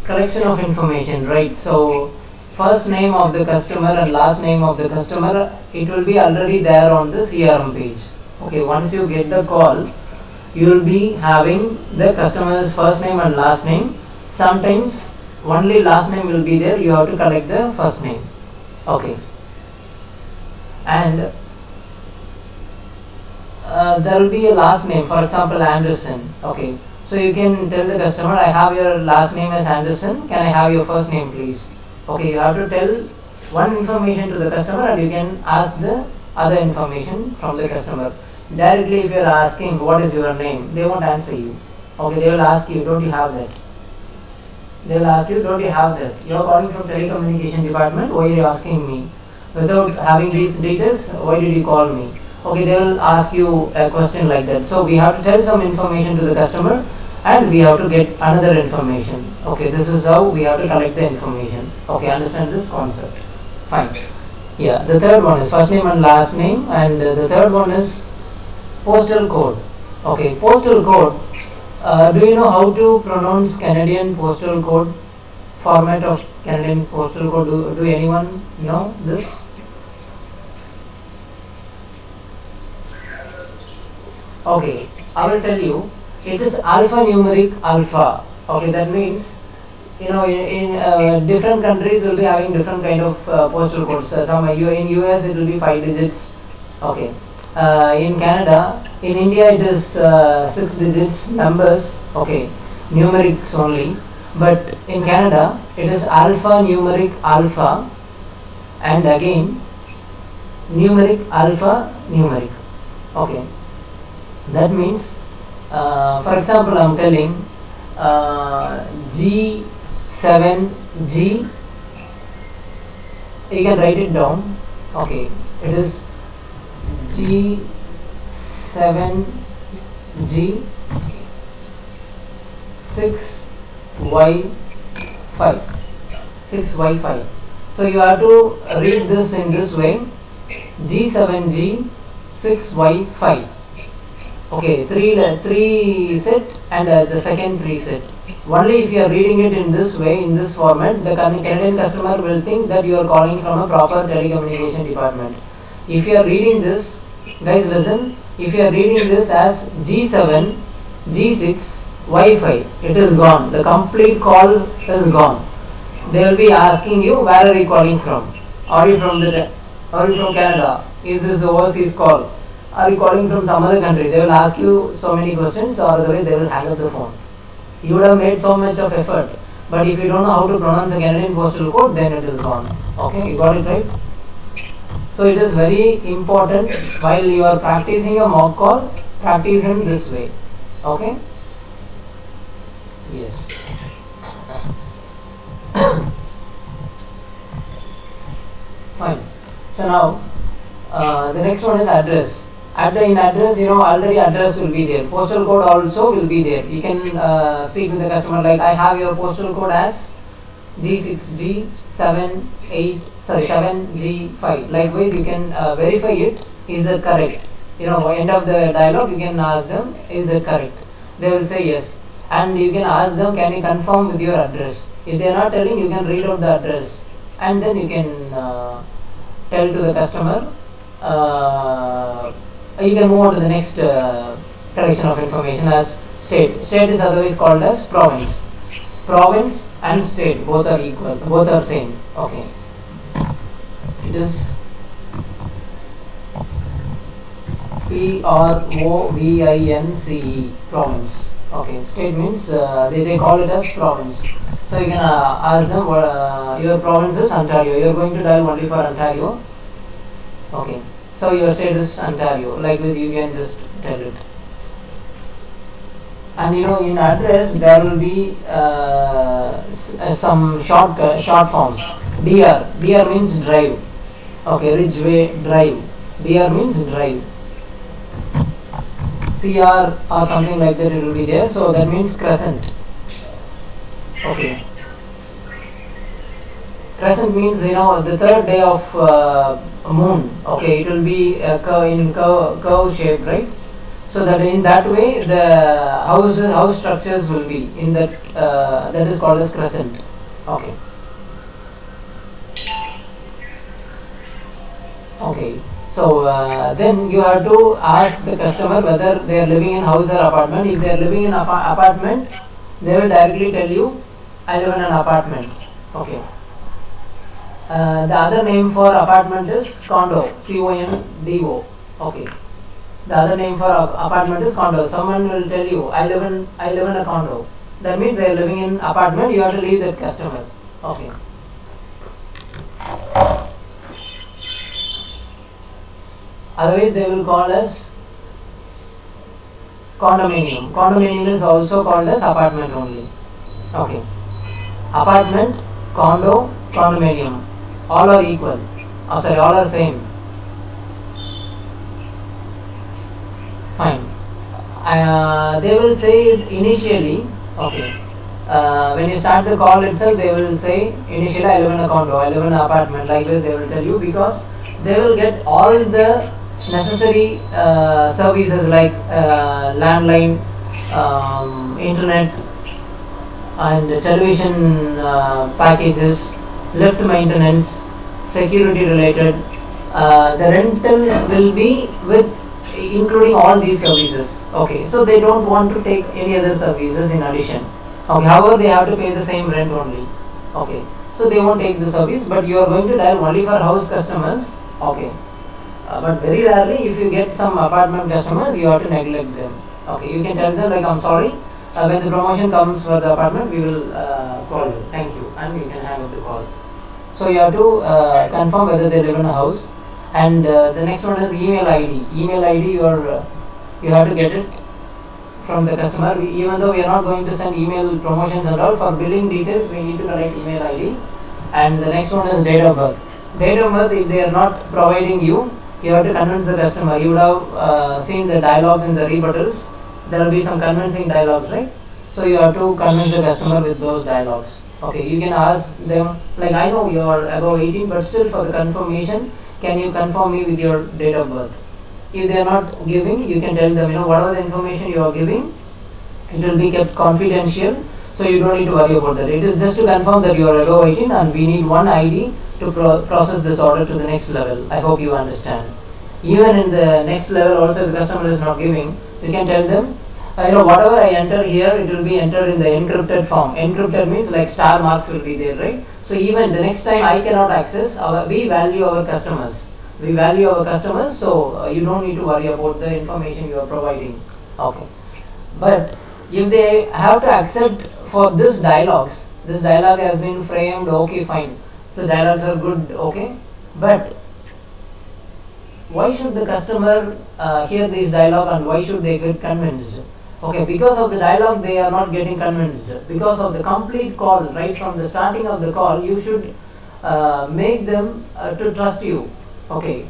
collection of information, right? So first name of the customer and last name of the customer, it will be already there on the CRM page. Okay, once you get the call, you will be having the customer's first name and last name. Sometimes only last name will be there, you have to collect the first name. Okay, and there will be a last name, for example Anderson. Okay, so you can tell the customer, I have your last name as Anderson, can I have your first name please? Okay, you have to tell one information to the customer and you can ask the other information from the customer. Directly if you are asking what is your name, they won't answer you. Okay, they will ask you, don't you have that? They will ask you, don't you have that? You are calling from telecommunication department, why are you asking me? Without having these details, why did you call me? Okay, they will ask you a question like that. So we have to tell some information to the customer and we have to get another information. Okay, this is how we have to collect the information. Okay, understand this concept? Fine. Yeah, the third one is first name and last name, and the third one is postal code. Okay, postal code. Do you know how to pronounce Canadian postal code? Format of Canadian postal code. Do anyone know this? Okay, I will tell you. It is alphanumeric alpha. Okay, that means in different countries will be having different kind of postal codes. Some in US it will be 5 digits. Okay, in Canada, in India it is 6 digits numbers. Okay, numerics only. But in Canada it is alphanumeric alpha, and again numeric alpha numeric. Okay, that means for example I am telling G7G, you can write it down. Okay, it is G7G 6Y5 6Y5. So you have to read this in this way, G7G 6Y5. Okay, three set and the second 3 set. Only if you are reading it in this way, in this format, the Canadian customer will think that you are calling from a proper telecommunication department. If you are reading this, guys listen, if you are reading this as G7, G6, Y5, it is gone. The complete call is gone. They will be asking you, where are you calling from? Are you from Canada? Is this overseas call? Are you calling from some other country? They will ask you so many questions, or the way they will hang up the phone. You would have made so much of effort, but if you don't know how to pronounce a Canadian postal code, then it is gone. Okay, you got it right? So it is very important while you are practicing a mock call, practice in this way. Okay? Yes. Fine. So now the next one is address. In address, already address will be there. Postal code also will be there. You can speak with the customer like, I have your postal code as G6G7G5. Likewise, you can verify it. Is that correct? End of the dialogue, you can ask them, is that correct? They will say yes. And you can ask them, can you confirm with your address? If they are not telling, you can read out the address. And then you can tell to the customer. You can move on to the next collection of information as state. State is otherwise called as province. Province and state both are equal, both are same. Okay. It is PROVINCE, province. Okay. State means they call it as province. So you can ask them your province is Ontario. You are going to dial only for Ontario. Okay. So your state is Ontario. Like this, you can just tell it. And in address there will be some short forms. DR means drive. Okay, Ridgeway Drive. DR means drive. CR or something like that, it will be there. So that means crescent. Okay. Crescent means the third day of moon. Okay, it will be in curve shape, right? So that in that way the house structures will be in that that is called as crescent. Okay. Okay. So then you have to ask the customer whether they are living in house or apartment. If they are living in apartment, they will directly tell you, I live in an apartment. Okay. The other name for apartment is condo, CONDO. Okay. The other name for apartment is condo. Someone will tell you, I live in a condo. That means they are living in apartment. You have to leave that customer. Okay. Otherwise, they will call as condominium. Condominium is also called as apartment only. Okay. Apartment, condo, condominium. All are equal. Oh, sorry, all are same. Fine. They will say it initially. Okay. When you start the call itself, they will say initially I live in a condo, I live in an apartment. Like this, they will tell you because they will get all the necessary services like landline, internet, and television packages, lift maintenance, security related. The rental will be with including all these services. Okay, so they don't want to take any other services in addition. Okay, however they have to pay the same rent only. Okay, so they won't take the service, but you are going to dial only for house customers. Okay, but very rarely if you get some apartment customers, you have to neglect them. Okay, you can tell them like I'm sorry, when the promotion comes for the apartment, we will call you. Thank you, and you can hang up the call. So you have to confirm whether they live in a house. And the next one is email ID. Email ID you have to get it from the customer. Even though we are not going to send email promotions and all, for billing details we need to collect email ID. And the next one is date of birth. Date of birth, if they are not providing you, you have to convince the customer. You would have seen the dialogues in the rebuttals. There will be some convincing dialogues, right? So you have to convince the customer with those dialogues. Okay, you can ask them like, I know you are above 18, but still for the confirmation, can you confirm me with your date of birth? If they are not giving, you can tell them, whatever the information you are giving, it will be kept confidential, so you don't need to worry about that. It is just to confirm that you are above 18 and we need one ID to process this order to the next level. I hope you understand. Even in the next level also, the customer is not giving, you can tell them, whatever I enter here, it will be entered in the encrypted form. Encrypted means like star marks will be there, right? So even the next time I cannot access, we value our customers. We value our customers, so you don't need to worry about the information you are providing. Okay. But if they have to accept for this dialogue has been framed, okay, fine. So dialogues are good, okay. But why should the customer hear this dialogue and why should they get convinced? Okay, because of the dialogue they are not getting convinced. Because of the complete call, right from the starting of the call, you should make them to trust you. Okay,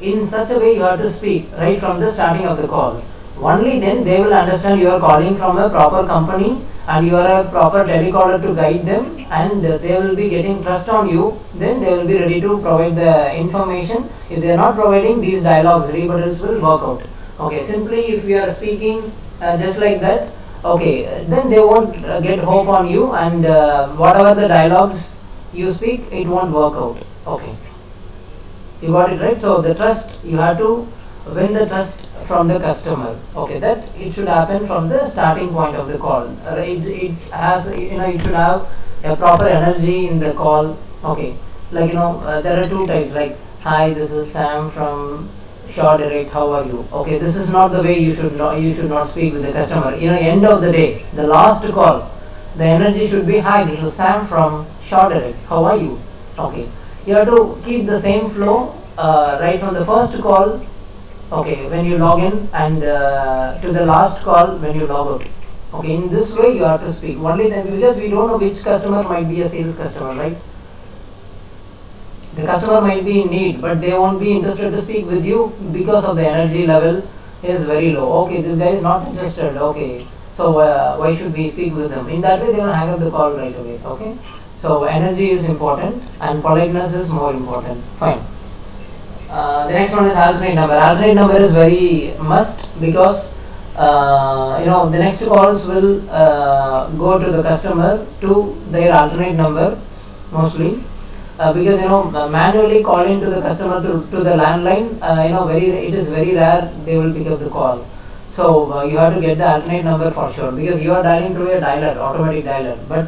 in such a way you have to speak right from the starting of the call. Only then they will understand you are calling from a proper company and you are a proper telecaller to guide them, and they will be getting trust on you. Then they will be ready to provide the information. If they are not providing, these dialogues, rebuttals will work out. Okay, simply if you are speaking just like that, okay, then they won't get hope on you, and whatever the dialogues you speak, it won't work out. Okay, you got it right. So the trust, you have to win the trust from the customer. Okay, that it should happen from the starting point of the call. It has, it should have a proper energy in the call. Okay, like there are two types, like, hi, this is Sam from Shaw Direct, how are you? Okay, this is not the way you should not speak with the customer. End of the day, the last call, the energy should be, hi, this is Sam from Shaw Direct, how are you? Okay, you have to keep the same flow right from the first call, okay, when you log in, and to the last call when you log out. Okay, in this way you have to speak. Only then, because we don't know which customer might be a sales customer, right? The customer might be in need, but they won't be interested to speak with you because of the energy level is very low. Okay, this guy is not interested. Okay, so why should we speak with them? In that way, they will hang up the call right away. Okay, so energy is important and politeness is more important. Fine. The next one is alternate number. Alternate number is very must, because The next calls will go to the customer to their alternate number mostly. Because manually calling to the customer to the landline, it is very rare they will pick up the call. So you have to get the alternate number for sure, because you are dialing through a dialer, automatic dialer, but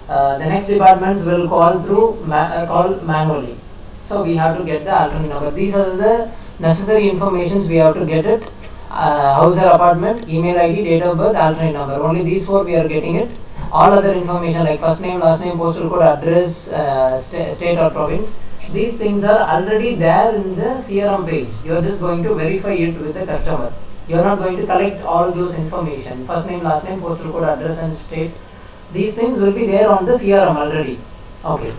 the next departments will call through call manually. So we have to get the alternate number. These are the necessary informations we have to get it. House or apartment, email ID, date of birth, alternate number. Only these four we are getting it. All other information like first name, last name, postal code, address, state or province, these things are already there in the CRM page. You are just going to verify it with the customer. You are not going to collect all those information. First name, last name, postal code, address and state. These things will be there on the CRM already. Okay.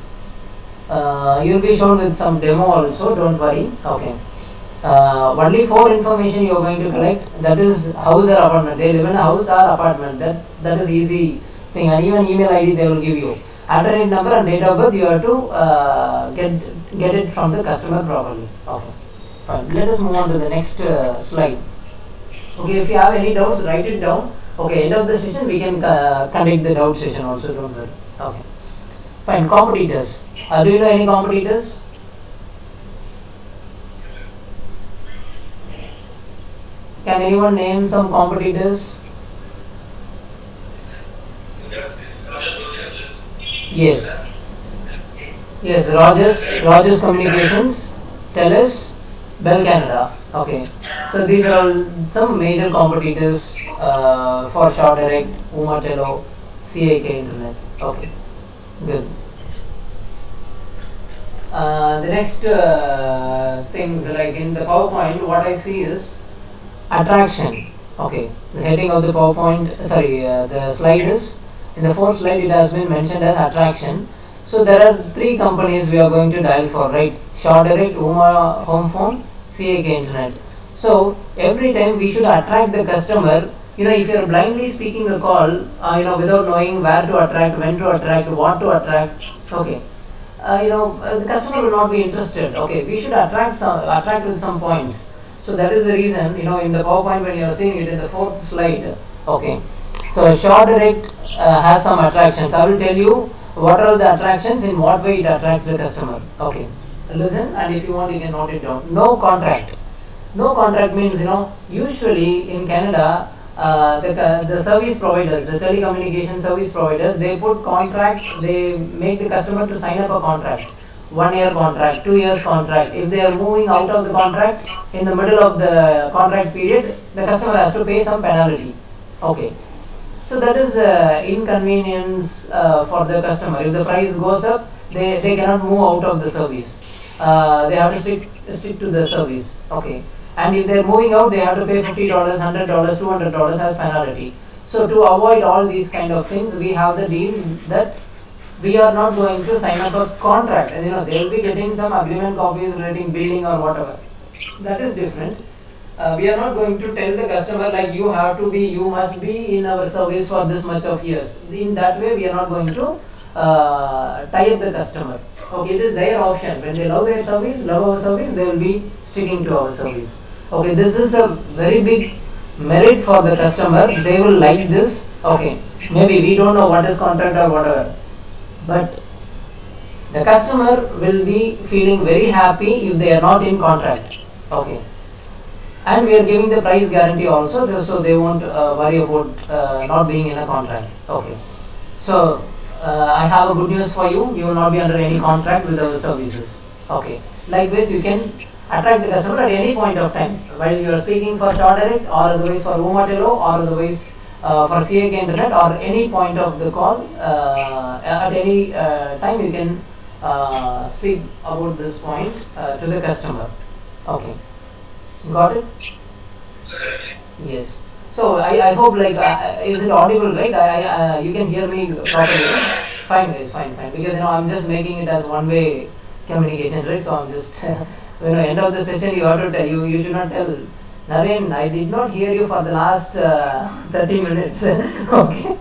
You will be shown with some demo also, don't worry. Okay. Only 4 information you are going to collect, that is house or apartment. They live in a house or apartment. That is easy thing, and even email ID they will give you. Alternate number and date of birth you have to get it from the customer properly. Okay, fine. Let us move on to the next slide. Okay, if you have any doubts, write it down. Okay, end of the session we can conduct the doubt session also. Don't worry. Okay, fine. Competitors. Do you know any competitors? Can anyone name some competitors? Yes. Yes, Rogers Communications, TELUS, Bell Canada. Okay. So these are all some major competitors for Shaw Direct, Umatello, CAK Internet. Okay. Good. The next things, like in the PowerPoint, what I see is attraction. Okay. The heading of the PowerPoint, the slide is, in the 4th slide it has been mentioned as attraction. So there are 3 companies we are going to dial for, right? Shaw Direct, Uma Home Phone, CAK Internet. So every time we should attract the customer. If you are blindly speaking a call, without knowing where to attract, when to attract, what to attract, okay, the customer will not be interested. Okay, we should attract with some points. So that is the reason, in the PowerPoint when you are seeing it in the 4th slide, okay. So Shaw Direct has some attractions. I will tell you what are the attractions, in what way it attracts the customer. Okay, listen, and if you want you can note it down. No contract. No contract means, usually in Canada, the service providers, the telecommunication service providers, they put contract, they make the customer to sign up a contract. 1 year contract, 2 years contract. If they are moving out of the contract in the middle of the contract period, the customer has to pay some penalty. Okay. So that is inconvenience for the customer. If the price goes up, they cannot move out of the service. They have to stick to the service. Okay. And if they are moving out, they have to pay $50, $100, $200 as penalty. So to avoid all these kind of things, we have the deal that we are not going to sign up a contract. And they will be getting some agreement copies relating billing or whatever. That is different. We are not going to tell the customer like you must be in our service for this much of years. In that way, we are not going to tie up the customer. Okay, it is their option. When they love our service, they will be sticking to our service. Okay, this is a very big merit for the customer. They will like this. Okay, maybe we don't know what is contract or whatever, but the customer will be feeling very happy if they are not in contract. Okay. And we are giving the price guarantee also, so they won't worry about not being in a contract. Okay. So I have a good news for you. You will not be under any contract with our services. Okay. Likewise, you can attract the customer at any point of time while you are speaking for Shaw Direct, or otherwise for Umatello, or otherwise for CAK Internet, or any point of the call. At any time, you can speak about this point to the customer. Okay. Got it? Yes. So I hope is it audible, right? You can hear me properly. Fine guys, fine. Because I'm just making it as one-way communication, right? So I'm just end of the session you have to tell you should not tell Naren, I did not hear you for the last 30 minutes. Okay.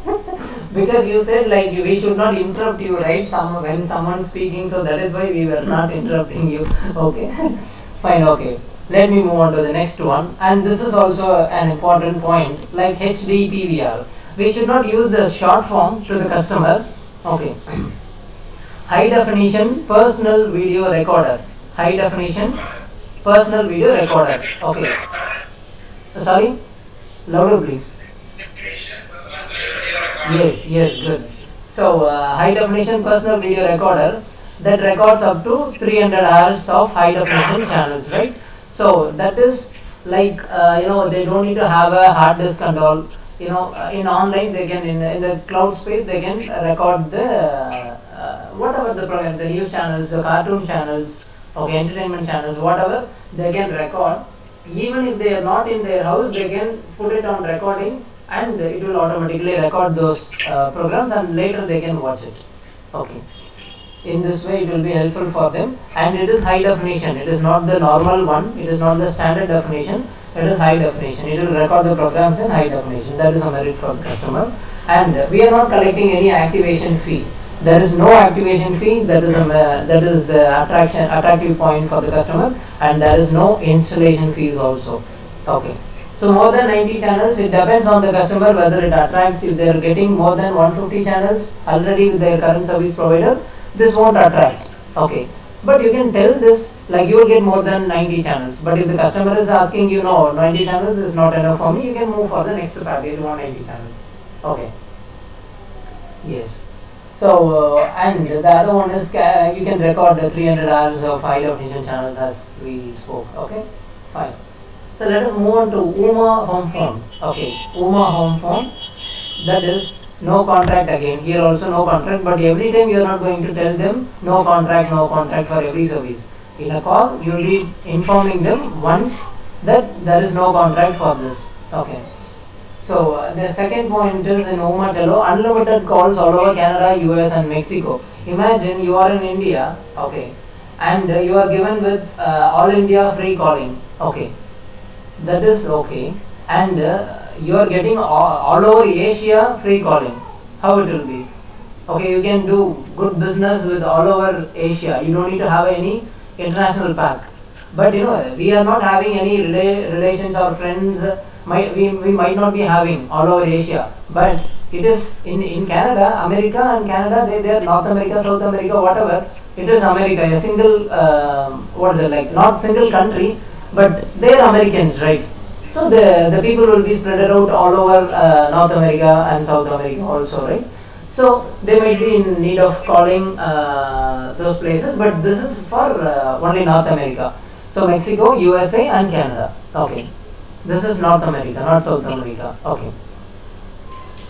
Because you said we should not interrupt you, right? When someone's speaking, so that is why we were not interrupting you. Okay. Fine, okay. Let me move on to the next one, and this is also an important point, like HD PVR. We should not use the short form to the customer. Okay. High definition personal video recorder. High definition personal video recorder. Okay. Sorry? Louder please. Yes, good. So, high definition personal video recorder that records up to 300 hours of high definition channels, right? So, that is like, they don't need to have a hard disk and all. In online, they can, in the cloud space, they can record the, whatever the program, the news channels, the cartoon channels, okay, entertainment channels, whatever, they can record. Even if they are not in their house, they can put it on recording and it will automatically record those programs and later they can watch it. Okay. In this way it will be helpful for them, and it is high definition. It is not the normal one, it is not the standard definition, it is high definition. It will record the programs in high definition. That is a merit for the customer. And we are not collecting any activation fee. There is no activation fee. That is the attractive point for the customer, and there is no installation fees also. Okay. So more than 90 channels, it depends on the customer whether it attracts. If they are getting more than 150 channels already with their current service provider, this won't attract. Okay. But you can tell this, like you will get more than 90 channels. But if the customer is asking, 90 channels is not enough for me, you can move for the next package, 190 channels. Okay. Yes. So, and the other one is you can record the 300 hours of high definition channels as we spoke. Okay, fine. So let us move on to Ooma Home Phone. Okay, Ooma Home Phone. That is no contract again. Here also no contract, but every time you are not going to tell them no contract for every service. In a call, you will be informing them once that there is no contract for this. Okay. So the second point is in Ooma Telo, unlimited calls all over Canada, US and Mexico. Imagine you are in India, okay, and you are given with all India free calling, okay, that is okay, and you are getting all over Asia free calling. How it will be? Okay, you can do good business with all over Asia. You don't need to have any international pack. But we are not having any relations or friends. We might not be having all over Asia, but it is in Canada, America and Canada, they are North America, South America, whatever, it is America, a single, not single country, but they are Americans, right? So the people will be spread out all over North America and South America also, right? So they might be in need of calling those places, but this is for only North America. So Mexico, USA and Canada, okay. This is North America, not South America. Okay.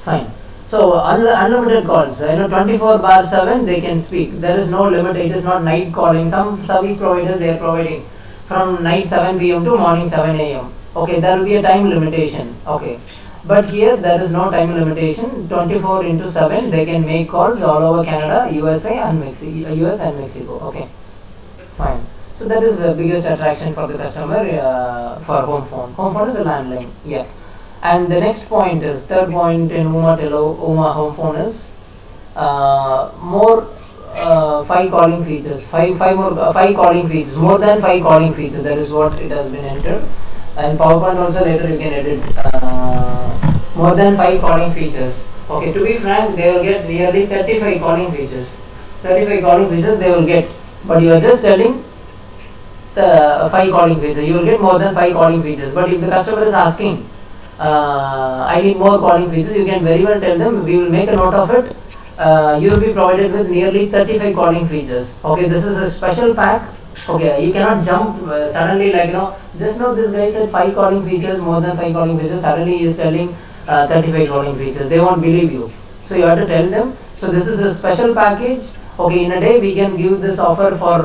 Fine. So unlimited calls, 24/7 they can speak. There is no limit. It is not night calling. Some service providers they are providing from night 7 p.m. to morning 7 a.m. Okay, there will be a time limitation. Okay. But here there is no time limitation. 24/7 they can make calls all over Canada, USA and US and Mexico. Okay. Fine. So that is the biggest attraction for the customer for home phone. Home phone is a landline, yeah. And the next point is, third point in Ooma Telo, Ooma Home Phone is more 5 calling features, 5 calling features, more than 5 calling features. That is what it has been entered. And PowerPoint also later you can edit more than 5 calling features. Okay, to be frank, they will get nearly 35 calling features. 35 calling features they will get, but you are just telling the 5 calling features. You will get more than 5 calling features. But if the customer is asking, I need more calling features, you can very well tell them, we will make a note of it. You will be provided with nearly 35 calling features. Okay, this is a special pack. Okay, you cannot jump suddenly like just now this guy said 5 calling features, more than 5 calling features. Suddenly he is telling 35 calling features. They won't believe you. So you have to tell them. So this is a special package. Okay, in a day we can give this offer for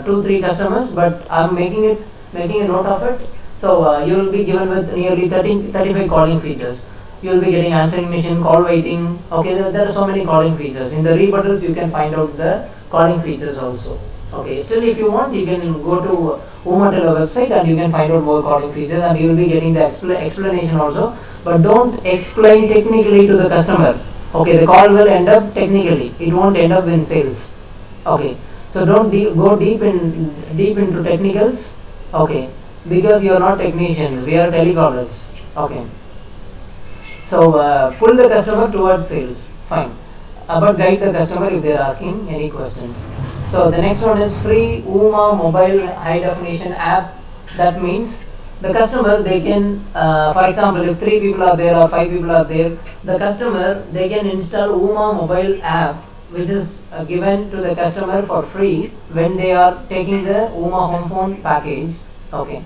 2-3 customers, but I'm making a note of it. So you will be given with nearly 35 calling features. You will be getting answering machine, call waiting. Okay, there are so many calling features. In the rebuttals you can find out the calling features also. Okay, still if you want, you can go to Ooma Telo website and you can find out more calling features, and you will be getting the explanation also. But don't explain technically to the customer. Okay, the call will end up technically. It won't end up in sales. Okay, so don't go deep into technicals. Okay, because you are not technicians, we are telecallers. Okay. So pull the customer towards sales. Fine. But guide the customer if they are asking any questions. So the next one is free UMA mobile high definition app. That means the customer, they can, for example, if 3 people are there or 5 people are there, the customer, they can install UMA mobile app, which is given to the customer for free when they are taking the UMA home phone package. Okay.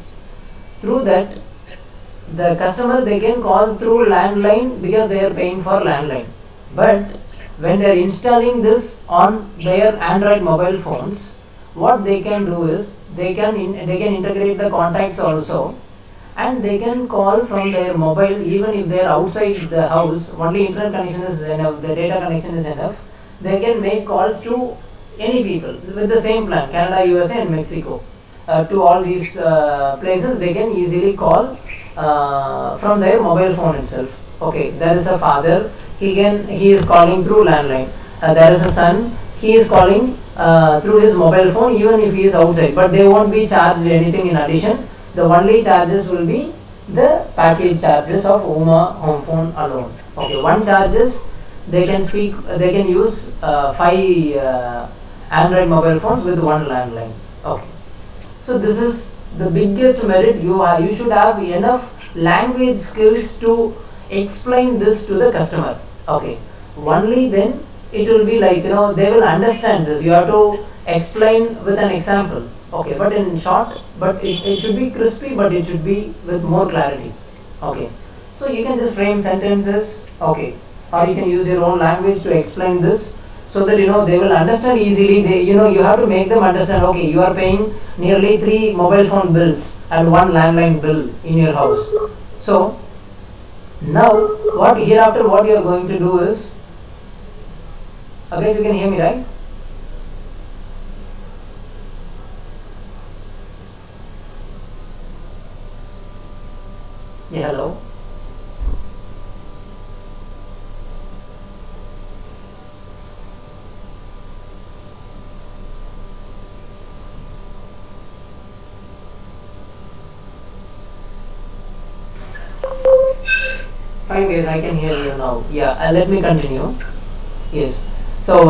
Through that, the customer, they can call through landline because they are paying for landline. But when they are installing this on their Android mobile phones, what they can do is they can integrate the contacts also, and they can call from their mobile even if they are outside the house. Only internet connection is enough, the data connection is enough. They can make calls to any people with the same plan, Canada, USA and Mexico. To all these places they can easily call from their mobile phone itself. Okay, there is a father, he is calling through landline. There is a son, he is calling through his mobile phone even if he is outside, but they won't be charged anything in addition. The only charges will be the package charges of UMA home phone alone. Okay, one charges, they can use 5 Android mobile phones with one landline. Okay. So this is the biggest merit. You should have enough language skills to explain this to the customer. Okay. Only then it will be like, they will understand this. You have to explain with an example. Okay, but in short, but it should be crispy, but it should be with more clarity. Okay. So you can just frame sentences. Okay. Or you can use your own language to explain this, so that they will understand easily. You have to make them understand. Okay, you are paying nearly 3 mobile phone bills and 1 landline bill in your house. So now what you are going to do is, guys, you can hear me, right? Yeah, hello. Fine guys, I can hear you now. Yeah, let me continue. Yes. So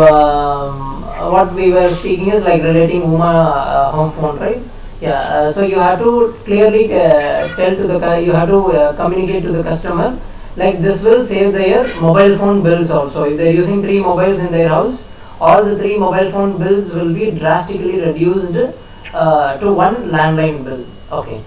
what we were speaking is like relating UMA home phone, right? Yeah. So you have to clearly tell to the you have to communicate to the customer, like this will save their mobile phone bills also. If they are using 3 mobiles in their house, all the 3 mobile phone bills will be drastically reduced to 1 landline bill. Okay.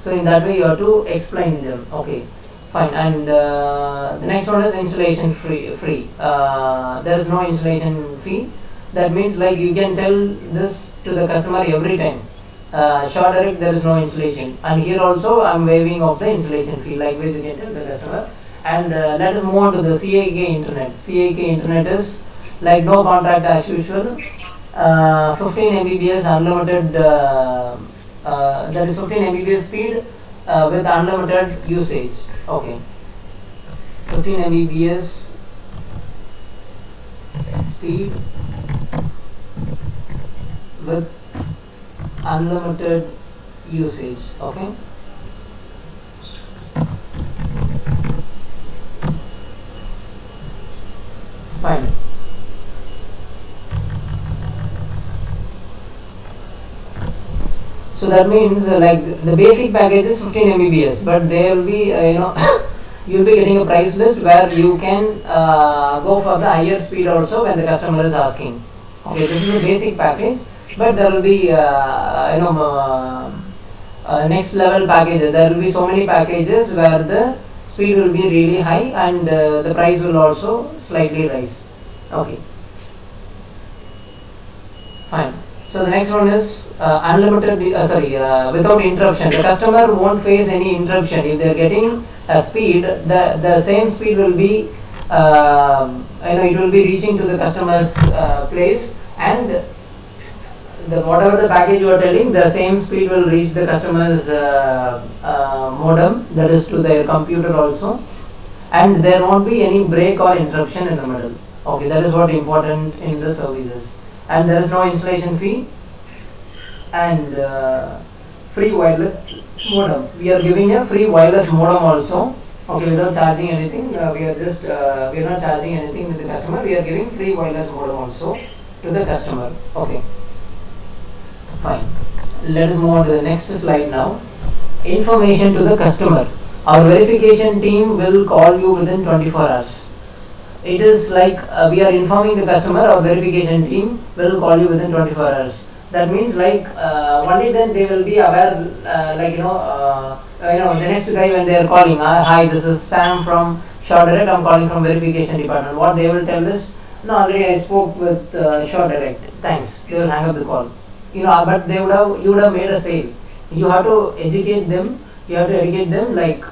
So in that way you have to explain them. Okay. Fine. And the next one is installation free. There is no installation fee. That means like you can tell this to the customer every time. Short direct, there is no installation. And here also I am waiving of the installation fee. Likewise you can tell the customer. And let us move on to the CAK internet. CAK internet is like no contract as usual. 15 Mbps unlimited. That is 15 Mbps speed with unlimited usage. Okay. 15 Mbps speed with unlimited usage. Okay. Fine. So that means like the basic package is 15 Mbps, but there will be you'll be getting a price list where you can go for the higher speed also when the customer is asking. Okay, this is the basic package, but there will be next level packages. There will be so many packages where the speed will be really high and the price will also slightly rise. Okay, fine. So the next one is unlimited, without interruption. The customer won't face any interruption. If they are getting a speed, the same speed will be, it will be reaching to the customer's place, and whatever the package you are telling, the same speed will reach the customer's modem, that is to their computer also, and there won't be any break or interruption in the middle. Okay, that is what important in the services. And there is no installation fee, and free wireless modem. We are giving a free wireless modem also. Okay, without charging anything. We are not charging anything with the customer. We are giving free wireless modem also to the customer. Okay, fine. Let us move on to the next slide now. Information to the customer. Our verification team will call you within 24 hours. It is like we are informing the customer, our verification team will call you within 24 hours. That means like only then they will be aware, the next guy when they are calling, hi, this is Sam from Short Direct, I'm calling from verification department. What they will tell is, no, already I spoke with Short Direct, thanks. They will hang up the call. But you would have made a sale. You have to educate them. You have to educate them like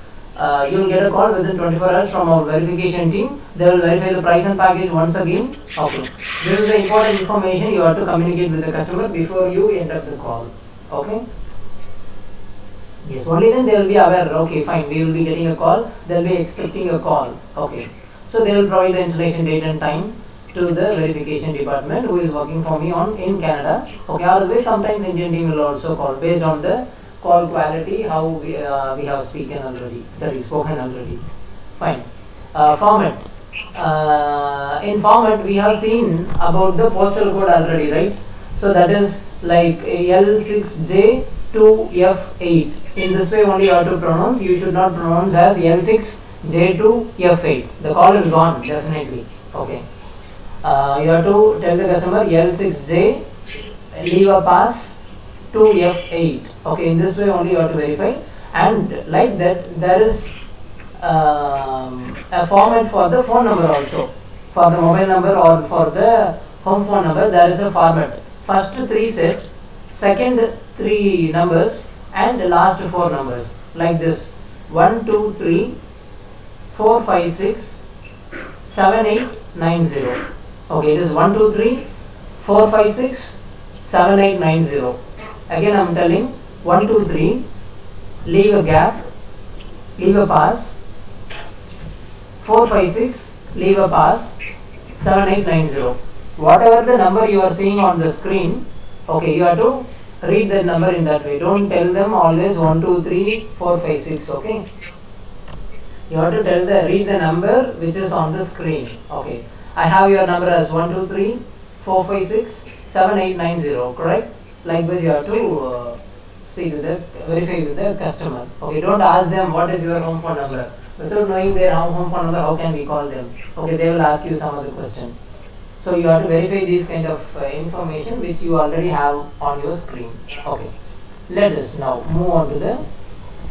you will get a call within 24 hours from our verification team. They will verify the price and package once again. Okay. This is the important information you have to communicate with the customer before you end up the call. Okay. Yes, only then they will be aware. Okay, fine. We will be getting a call. They will be expecting a call. Okay. So they will provide the installation date and time to the verification department who is working for me in Canada. Okay. Otherwise, sometimes Indian team will also call based on the call quality, how we have spoken already. Fine. Format. In format, we have seen about the postal code already, right? So that is like L6J2F8. In this way only you have to pronounce. You should not pronounce as L6J2F8. The call is gone, definitely. Okay. You have to tell the customer L6J, leave a pass, 2F8. Okay, in this way only you have to verify, and like that there is a format for the phone number also, for the mobile number or for the home phone number. There is a format. First 3 set, second 3 numbers, and last 4 numbers, like this: 1 2 3 4 5 6 7 8 9 0. Okay, it is 1 2 3 4 5 6 7 8 9 0. Again I am telling, 1 2 3, leave a gap, leave a pass, 4 5 6, leave a pass, 7 8 9 0. Whatever the number you are seeing on the screen, okay, you have to read the number in that way. Don't tell them always 1 2 3 4 5 6. Okay, you have to read the number which is on the screen. Okay, I have your number as 1 2 3 4 5 6 7 8 9 0, correct? Likewise, you have to verify with the customer. Okay, don't ask them what is your home phone number. Without knowing their home phone number, how can we call them? Okay, they will ask you some other question. So you have to verify these kind of information which you already have on your screen. Okay, let us now move on to the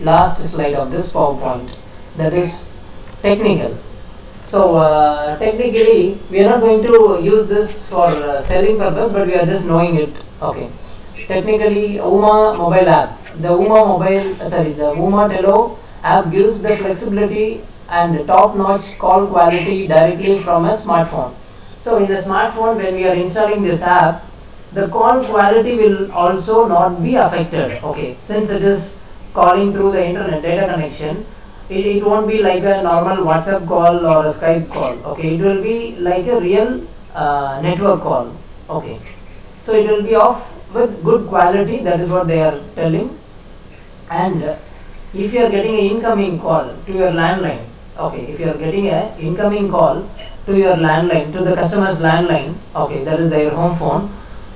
last slide of this PowerPoint, that is technical. So technically we are not going to use this for selling purpose, but we are just knowing it. Okay. Technically, UMA mobile app. The UMA Tello app gives the flexibility and top-notch call quality directly from a smartphone. So in the smartphone, when we are installing this app, the call quality will also not be affected. Okay, since it is calling through the internet data connection, it won't be like a normal WhatsApp call or a Skype call. Okay, it will be like a real network call. Okay, so it will be of with good quality, that is what they are telling. And if you are getting an incoming call to your landline, okay, if you are getting an incoming call to your landline, to the customer's landline, okay, that is their home phone,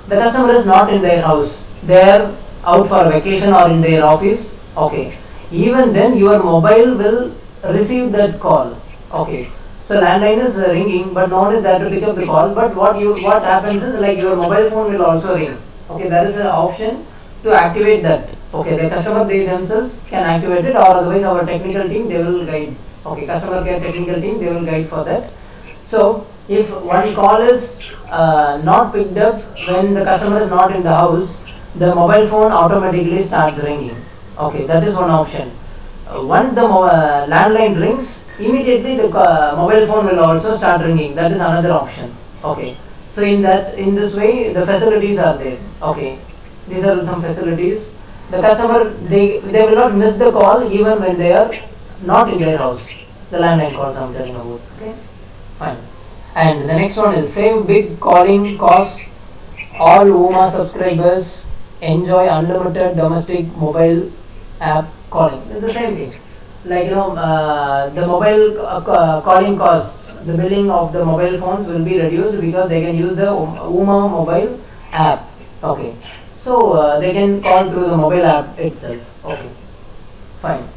the customer is not in their house, they are out for vacation or in their office, okay, even then your mobile will receive that call. Okay, so landline is ringing, but no one is there to pick up the call, but what happens is like your mobile phone will also ring. Okay, there is an option to activate that. Okay, the customer, they themselves can activate it, or otherwise our technical team, they will guide. Okay, customer care technical team, they will guide for that. So if one call is not picked up when the customer is not in the house, the mobile phone automatically starts ringing. Okay, that is one option. Once the landline rings, immediately the mobile phone will also start ringing. That is another option. Okay, so in this way the facilities are there. Okay, these are some facilities. The customer, they will not miss the call even when they are not in their house. The landline calls I'm telling about. Okay, fine. And the next one is save big calling costs. All UMA subscribers enjoy unlimited domestic mobile app calling. It's the same thing. Like the mobile calling costs, the billing of the mobile phones will be reduced because they can use the Uma mobile app. Okay, so they can call through the mobile app itself. Okay, fine.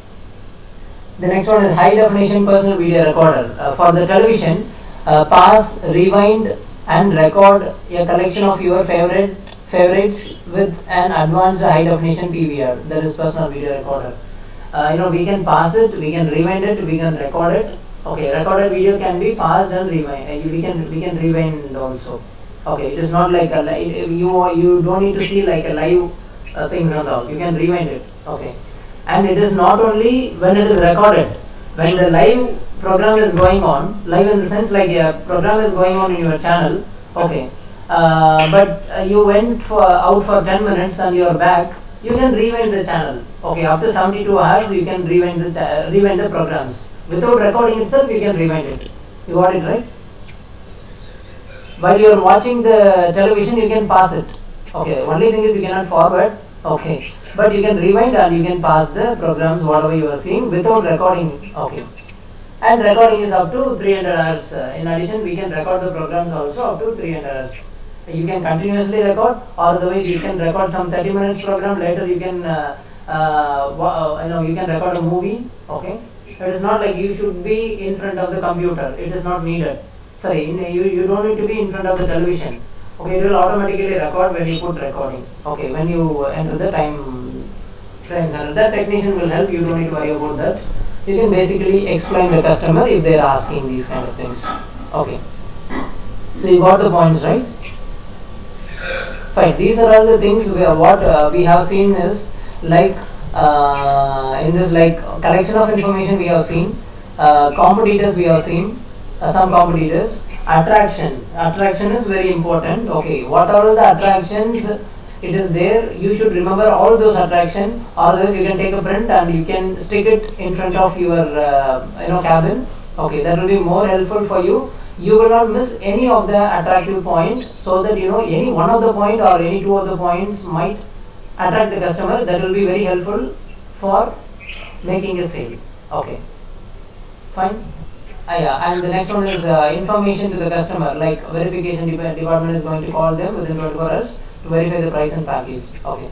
The next one is high definition personal video recorder. For the television, pass, rewind, and record a collection of your favorites with an advanced high definition PVR. That is personal video recorder. We can pass it, we can rewind it, we can record it. Okay, recorded video can be passed and rewind. We can rewind also. Okay, it is not like you don't need to see like a live things and all. You can rewind it. Okay, and it is not only when it is recorded. When the live program is going on, live in the sense like a program is going on in your channel. Okay, but you went out for 10 minutes and you are back. You can rewind the channel. Okay, after 72 hours you can rewind the programs. Without recording itself, you can rewind it. You got it right? While you are watching the television, you can pass it. Okay, only thing is you cannot forward. Okay, but you can rewind and you can pass the programs whatever you are seeing without recording. Okay, and recording is up to 300 hours. In addition, we can record the programs also up to 300 hours. You can continuously record, or otherwise you can record some 30 minutes program. Later you can you can record a movie. Okay, it is not like you should be in front of the computer. It is not needed. Sorry, you don't need to be in front of the television. Okay, it will automatically record when you put recording. Okay, when you enter the time frames, and that technician will help. You don't need to worry about that. You can basically explain the customer if they are asking these kind of things. Okay, so you got the points, right? Fine. These are all the things we have seen is like in this like collection of information we have seen, competitors we have seen, some competitors. Attraction is very important. Okay, what are all the attractions? It is there. You should remember all those attractions. Otherwise, you can take a print and you can stick it in front of your cabin. Okay, that will be more helpful for you. You will not miss any of the attractive point, so that any one of the point or any two of the points might attract the customer. That will be very helpful for making a sale. Okay, fine. Yeah, and the next one is information to the customer, like verification department is going to call them within 24 hours to verify the price and package. Okay,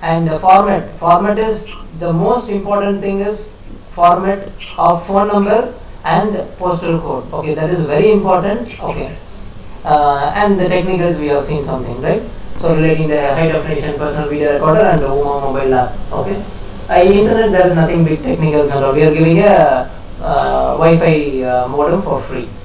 and format is the most important thing, is format of phone number and postal code. Okay, that is very important. Okay, and the technicals we have seen something, right? So relating the high definition personal video recorder and the Uma mobile app. Okay, in internet there is nothing big technicals and all. We are giving a Wi-Fi modem for free.